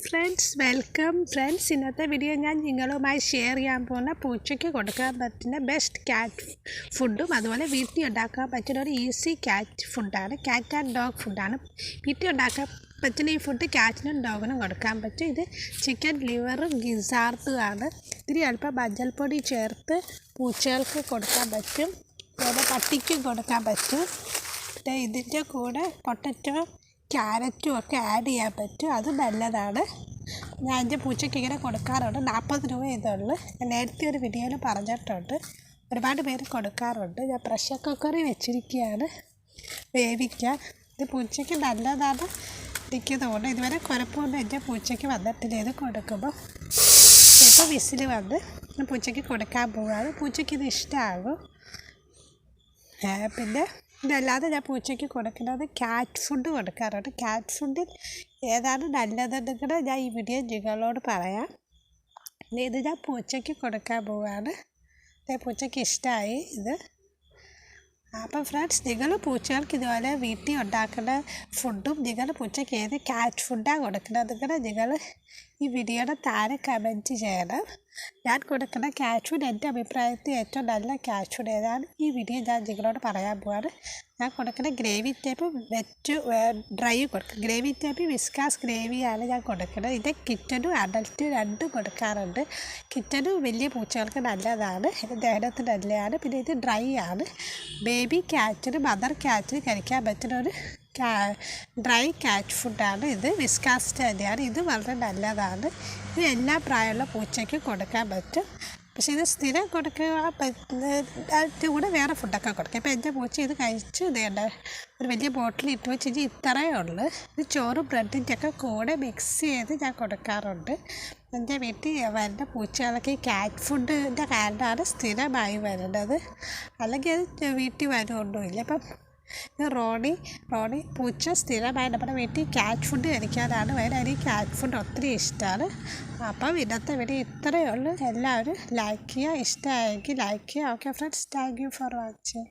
Friends, welcome friends. ഇന്നത്തെ video ഞാൻ നിങ്ങളുമായി ഷെയർ ചെയ്യാൻ പോകുന്ന പൂച്ചയ്ക്ക് കൊടുക്കാൻ പറ്റുന്ന ബെസ്റ്റ് ക്യാറ്റ് ഫുഡും അതുപോലെ വീട്ടിൽ ഉണ്ടാക്കാൻ പറ്റുന്ന ഒരു ഈസി ക്യാറ്റ് ഫുഡാണ്. ക്യാറ്റ് ആൻഡ് ഡോഗ് ഫുഡാണ്. വീട്ടിൽ ഉണ്ടാക്കാൻ പറ്റുന്ന ഈ ഫുഡ് ക്യാറ്റിനും ഡോഗിനും കൊടുക്കാൻ പറ്റും. ഇത് ചിക്കൻ ലിവറും ഗിസാർത്തുമാണ്. ഇത്തിരി അല്പം മഞ്ഞൾപ്പൊടി ചേർത്ത് പൂച്ചകൾക്ക് കൊടുക്കാൻ പറ്റും, അതുപോലെ പട്ടിക്കും കൊടുക്കാൻ പറ്റും. പിന്നെ ഇതിൻ്റെ കൂടെ പൊട്ടറ്റോ ക്യാരറ്റും ഒക്കെ ആഡ് ചെയ്യാൻ പറ്റും, അത് നല്ലതാണ്. ഞാൻ എൻ്റെ പൂച്ചയ്ക്ക് ഇങ്ങനെ കൊടുക്കാറുണ്ട്. 40 രൂപ ഇതുള്ളൂ. ഞാൻ നേരത്തെ ഒരു വീഡിയോയിൽ പറഞ്ഞിട്ടുണ്ട്. ഒരുപാട് പേര് കൊടുക്കാറുണ്ട്. ഞാൻ പ്രഷർ കുക്കറിൽ വെച്ചിരിക്കുകയാണ് വേവിക്കാൻ. ഇത് പൂച്ചയ്ക്ക് നല്ലതാണ് ഇരിക്കുന്നതുകൊണ്ട് ഇതുവരെ കുഴപ്പമൊന്നും എൻ്റെ പൂച്ചയ്ക്ക് വന്നിട്ടില്ല. ഇത് കൊടുക്കുമ്പോൾ ഇപ്പോൾ വിസിൽ വന്ന് പൂച്ചയ്ക്ക് കൊടുക്കാൻ പോവുകയാണ്. പൂച്ചയ്ക്ക് ഇത് ഇഷ്ടമാകും. പിന്നെ ഇതല്ലാതെ ഞാൻ പൂച്ചയ്ക്ക് കൊടുക്കുന്നത് ക്യാറ്റ് ഫുഡ് കൊടുക്കാറുണ്ട്. ക്യാറ്റ് ഫുഡിൽ ഏതാണ് നല്ലതെന്ന് ഞാൻ ഈ വീഡിയോ നിങ്ങളോട് പറയാം. ഇത് ഞാൻ പൂച്ചയ്ക്ക് കൊടുക്കാൻ പോവുകയാണ്. പൂച്ചയ്ക്ക് ഇഷ്ടമായി ഇത്. അപ്പം ഫ്രണ്ട്സ്, നിങ്ങൾ പൂച്ചകൾക്ക് ഇതുപോലെ വീട്ടിൽ ഉണ്ടാക്കുന്ന ഫുഡും നിങ്ങൾ പൂച്ചയ്ക്ക് ഏത് ക്യാറ്റ് ഫുഡാണ് കൊടുക്കുന്നത് നിങ്ങൾ ഈ വീഡിയോയുടെ താഴെ കമൻറ്റ് ചെയ്യണം. ഞാൻ കൊടുക്കുന്ന ക്യാറ്റ് ഫുഡ് എൻ്റെ അഭിപ്രായത്തിൽ ഏറ്റവും നല്ല ക്യാറ്റ് ഫുഡ് ഏതാണ് ഈ വീഡിയോ ഞാൻ നിങ്ങളോട് പറയാൻ പോവാണ്. ഞാൻ കൊടുക്കുന്ന ഗ്രേവി ടൈപ്പ് വെറ്റ് ഡ്രൈ കൊടുക്കും. ഗ്രേവി ടൈപ്പ് വിസ്കാസ് ഗ്രേവിയാണ് ഞാൻ കൊടുക്കുന്നത്. ഇത് കിറ്റനും അഡൽറ്റ് രണ്ടും കൊടുക്കാറുണ്ട്. കിറ്റനും വലിയ പൂച്ചകൾക്ക് നല്ലതാണ്, ഇത് ദഹനത്തിന് നല്ലതാണ്. പിന്നെ ഇത് ഡ്രൈ ആണ്. ബേബി ക്യാറ്റിന് മദർ ക്യാറ്റിന് കഴിക്കാൻ പറ്റുന്ന ഒരു ഡ്രൈ ക്യാറ്റ് ഫുഡാണ് ഇത്. വിസ്കാസ് തന്നെയാണ്. ഇത് വളരെ നല്ലതാണ്. ഇത് എല്ലാ പ്രായമുള്ള പൂച്ചയ്ക്ക് കൊടുക്കാൻ പറ്റും. പക്ഷേ ഇത് സ്ഥിരം കൊടുക്കുക അതിൻ്റെ കൂടെ വേറെ ഫുഡൊക്കെ കൊടുക്കാം. ഇപ്പോൾ എൻ്റെ പൂച്ച ഇത് കഴിച്ച് ഇതേണ്ട ഒരു വലിയ ബോട്ടിൽ ഇട്ട് വെച്ച് ഇത്രയേ ഉള്ളൂ. ഇത് ചോറും ബ്രെഡിൻ്റെ ഒക്കെ കൂടെ മിക്സ് ചെയ്ത് ഞാൻ കൊടുക്കാറുണ്ട്. എൻ്റെ വീട്ടിൽ വരുന്ന പൂച്ചകളൊക്കെ ഈ ക്യാറ്റ് ഫുഡിൻ്റെ കാരണമാണ് സ്ഥിരമായി വരുന്നത്. അല്ലെങ്കിൽ അത് വീട്ടിൽ വരുമൊന്നുമില്ല. ഇപ്പം റോണി പൂച്ച സ്ഥിരമായി നമ്മുടെ വീട്ടിൽ ക്യാറ്റ് ഫുഡ് കഴിക്കാനാണ് വരുന്നത്. എനിക്ക് ക്യാറ്റ് ഫുഡ് ഒത്തിരി ഇഷ്ടമാണ്. അപ്പം ഇന്നത്തെ വീഡിയോ ഇത്രയേ ഉള്ളൂ. എല്ലാവരും ലൈക്ക് ചെയ്യുക, ഇഷ്ടമായെങ്കിൽ ലൈക്ക് ചെയ്യുക. Okay friends, thank you for watching.